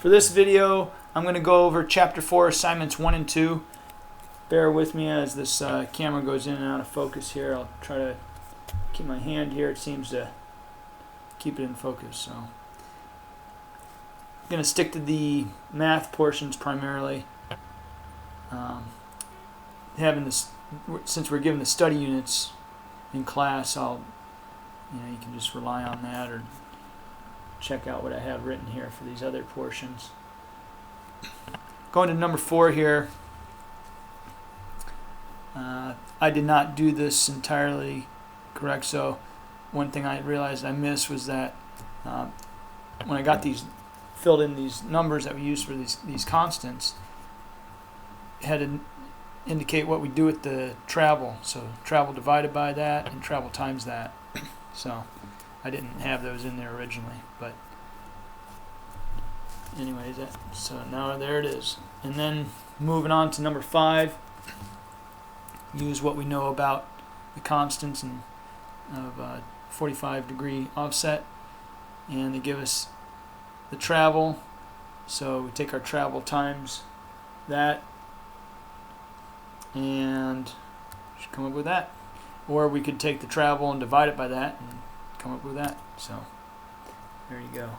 For this video, I'm going to go over Chapter 4, Assignments 1 and 2. Bear with me as this camera goes in and out of focus here. I'll try to keep my hand here. It seems to keep it in focus. So I'm going to stick to the math portions primarily. Having this, since we're given the study units in class, you can just rely on that or check out what I have written here for these other portions. Going to number 4 here. I did not do this entirely correct, so one thing I realized I missed was that when I got these filled in, these numbers that we use for these constants, it had to indicate what we do with the travel. So travel divided by that and travel times that. So I didn't have those in there originally, but anyways, so now there it is. And then moving on to number 5, use what we know about the constants and of 45-degree offset, and they give us the travel. So we take our travel times that, and should come up with that. Or we could take the travel and divide it by that and come up with that. So there you go.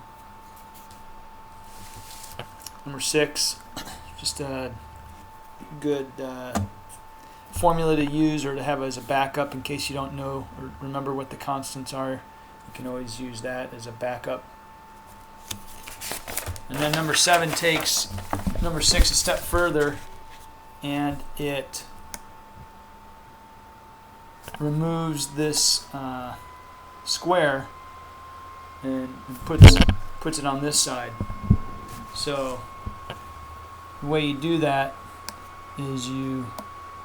Number 6, just a good formula to use or to have as a backup in case you don't know or remember what the constants are. You can always use that as a backup. And then number 7 takes number 6 a step further, and it removes this square and puts it on this side. So the way you do that is you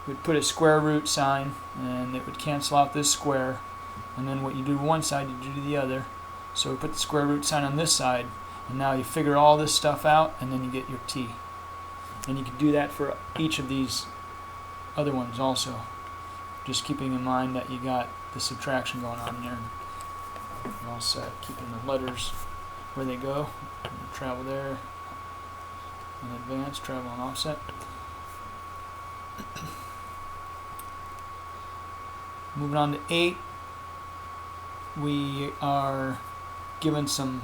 would put a square root sign, and it would cancel out this square, and then what you do to one side you do to the other. So we put the square root sign on this side, and now you figure all this stuff out, and then you get your t. And you can do that for each of these other ones also, just keeping in mind that you got the subtraction going on there. And also keeping the letters where they go. Travel there, and advance, travel and offset. Moving on to 8, we are given some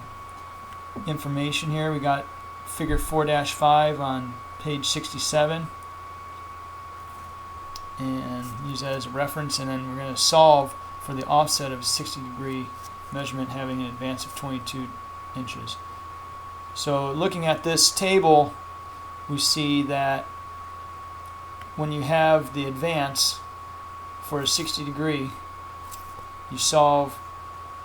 information here. We got figure 4-5 on page 67, and use that as a reference, and then we're going to solve for the offset of a 60-degree measurement having an advance of 22 inches. So looking at this table, we see that when you have the advance for a 60 degree, you solve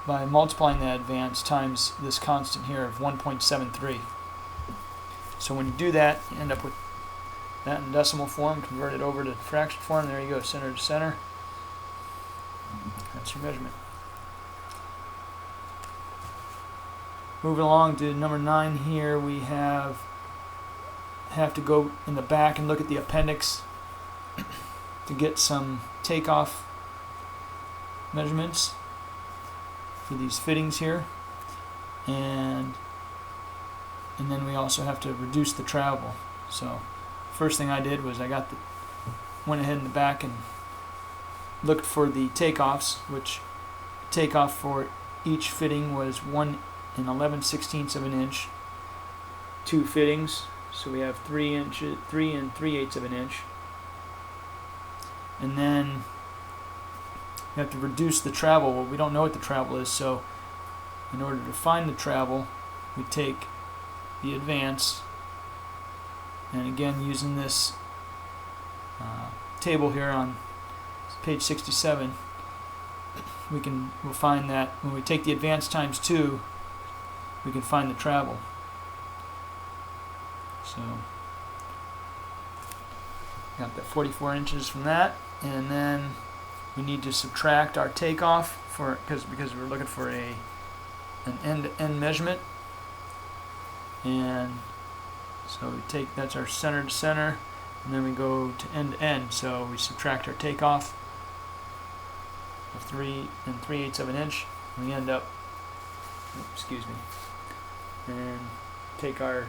by multiplying that advance times this constant here of 1.73. So when you do that, you end up with that in decimal form, convert it over to fraction form. There you go, center to center. That's your measurement. Moving along to number 9 here, we have to go in the back and look at the appendix to get some takeoff measurements for these fittings here, and then we also have to reduce the travel. So first thing I did was went ahead in the back and looked for the takeoffs, which takeoff for each fitting was 1 11/16 of an inch, 2 fittings, so we have 3 and 3/8 of an inch, and then we have to reduce the travel. Well, we don't know what the travel is, so in order to find the travel, we take the advance, and again using this table here on page 67, we'll find that when we take the advance times 2, we can find the travel. So got that 44 inches from that, and then we need to subtract our takeoff because we're looking for an end-to-end measurement, and so we take, that's our center to center, and then we go to end to end. So we subtract our takeoff of 3 3/8 of an inch, and we end up, excuse me, and take our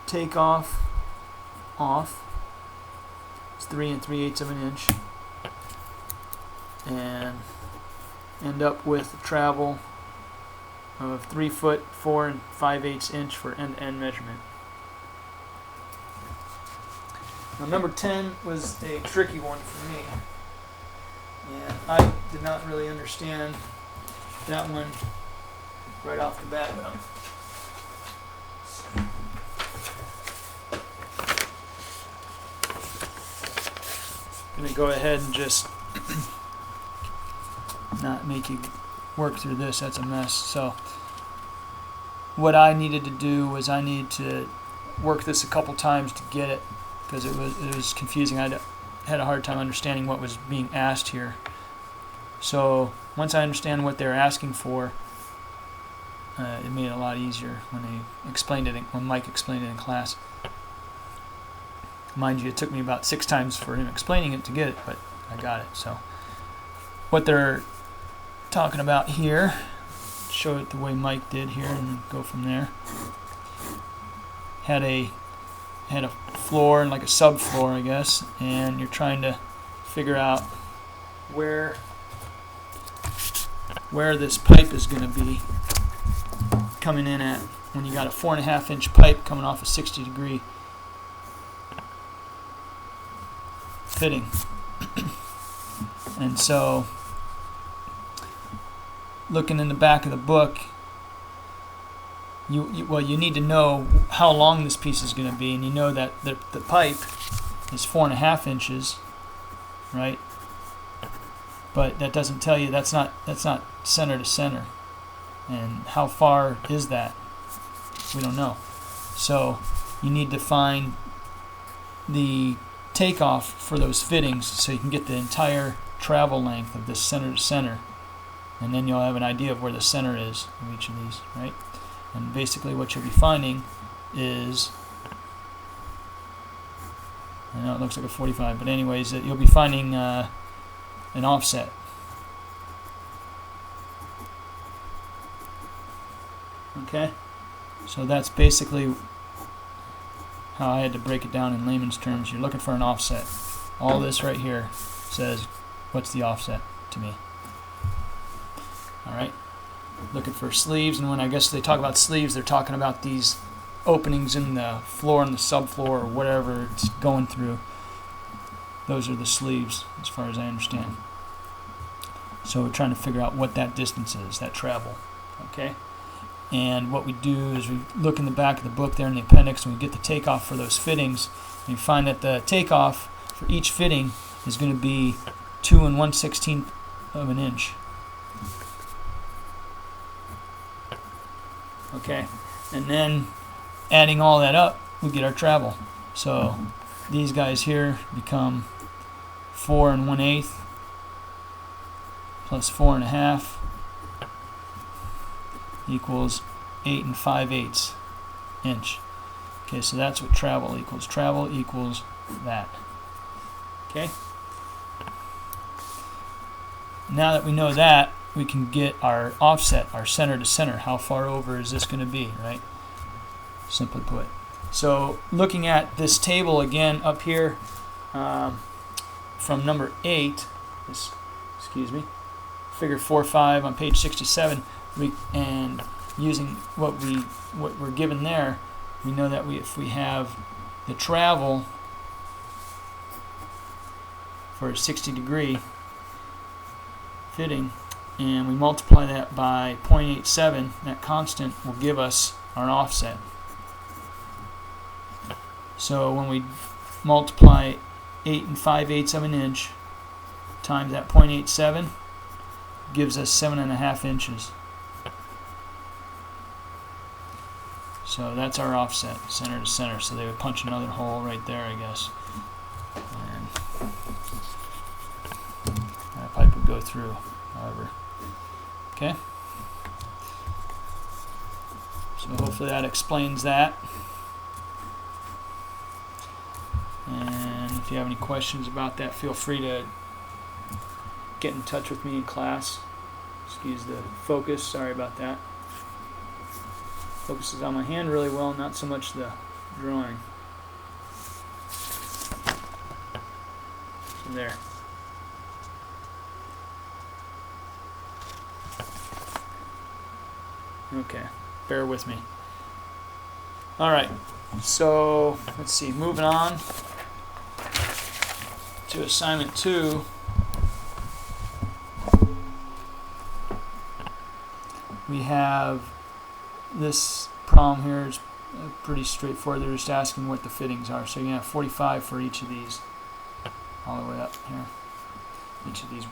take off it's 3 3/8 of an inch, and end up with a travel of 3 foot 4 5/8 inch for end-to-end measurement. Now number 10 was a tricky one for me, and I did not really understand that one right off the bat. I'm going to go ahead and just not make you work through this. That's a mess. So what I needed to do was I needed to work this a couple times to get it, because it was confusing. I had a hard time understanding what was being asked here. So once I understand what they're asking for, it made it a lot easier when when Mike explained it in class. Mind you, it took me about 6 times for him explaining it to get it, but I got it. So what they're talking about here, show it the way Mike did here and then go from there. Had a floor and like a subfloor, I guess, and you're trying to figure out where this pipe is going to be coming in at when you got a 4.5 inch pipe coming off a 60-degree fitting. And so looking in the back of the book, you need to know how long this piece is going to be, and you know that the pipe is 4.5 inches, right? But that doesn't tell you that's not center to center, and how far is that? We don't know. So you need to find the takeoff for those fittings so you can get the entire travel length of this center to center, and then you'll have an idea of where the center is of each of these, right? And basically what you'll be finding is, I know it looks like a 45, but anyways, you'll be finding an offset. Okay? So that's basically how I had to break it down in layman's terms. You're looking for an offset. All this right here says, what's the offset to me? Alright? Looking for sleeves, and when I guess they talk about sleeves, they're talking about these openings in the floor and the subfloor or whatever it's going through. Those are the sleeves, as far as I understand. So we're trying to figure out what that distance is, that travel. Okay? And what we do is we look in the back of the book there in the appendix, and we get the takeoff for those fittings. And you find that the takeoff for each fitting is going to be 2 1/16 of an inch. Okay, and then adding all that up, we get our travel. So these guys here become 4 1/8 plus 4.5 equals 8 5/8 inch. Okay, so that's what travel equals. Travel equals that. Okay. Now that we know that, we can get our offset, our center to center. How far over is this going to be, right? Simply put. So looking at this table again up here from number 8, figure 4.5 on page 67, and using what we're given there, we know that if we have the travel for a 60-degree fitting, and we multiply that by 0.87, that constant will give us our offset. So when we multiply 8 5/8 of an inch times that 0.87, gives us 7.5 inches. So that's our offset, center to center. So they would punch another hole right there, I guess. And that pipe would go through, however. Okay? So hopefully that explains that. And if you have any questions about that, feel free to get in touch with me in class. Excuse the focus, sorry about that. Focuses on my hand really well, not so much the drawing. So there. Okay, bear with me. Alright, so let's see, moving on to assignment 2. We have this problem here is pretty straightforward. They're just asking what the fittings are. So you're going to have 45 for each of these, all the way up here. Each of these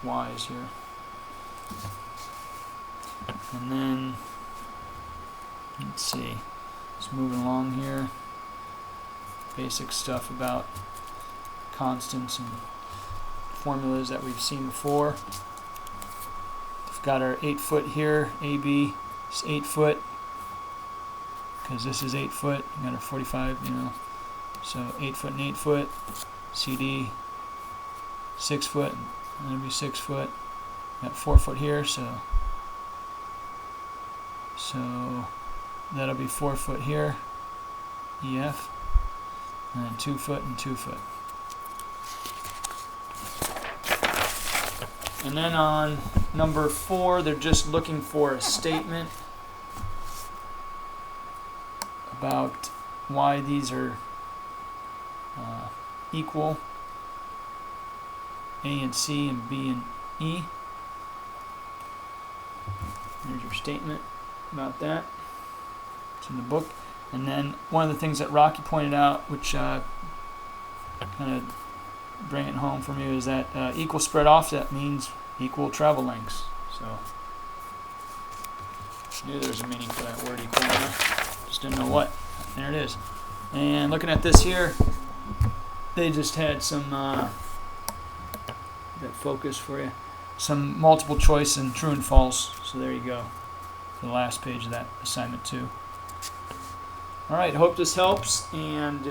Y's here. And then, let's see, just moving along here. Basic stuff about constants and formulas that we've seen before. We've got our 8 foot here, AB is 8 foot, because this is 8 foot. We got our 45, so 8 foot and 8 foot. CD 6 foot, and it'll be 6 foot. Got 4 foot here, so that'll be 4 foot here, EF, and then 2 foot and 2 foot. And then on number 4, they're just looking for a statement about why these are equal, A and C and B and E. There's your statement about that. It's in the book. And then one of the things that Rocky pointed out, which kind of bring it home for me, is that equal spread offset means equal travel lengths. So I knew there was a meaning for that word equal. Just didn't know what. There it is. And looking at this here, they just had some that focus for you, some multiple choice and true and false. So there you go. The last page of that assignment 2. All right, I hope this helps, and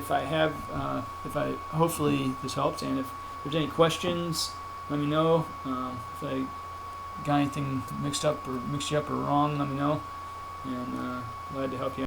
hopefully this helps, and if there's any questions, let me know. If I got anything mixed you up or wrong, let me know, and glad to help you out.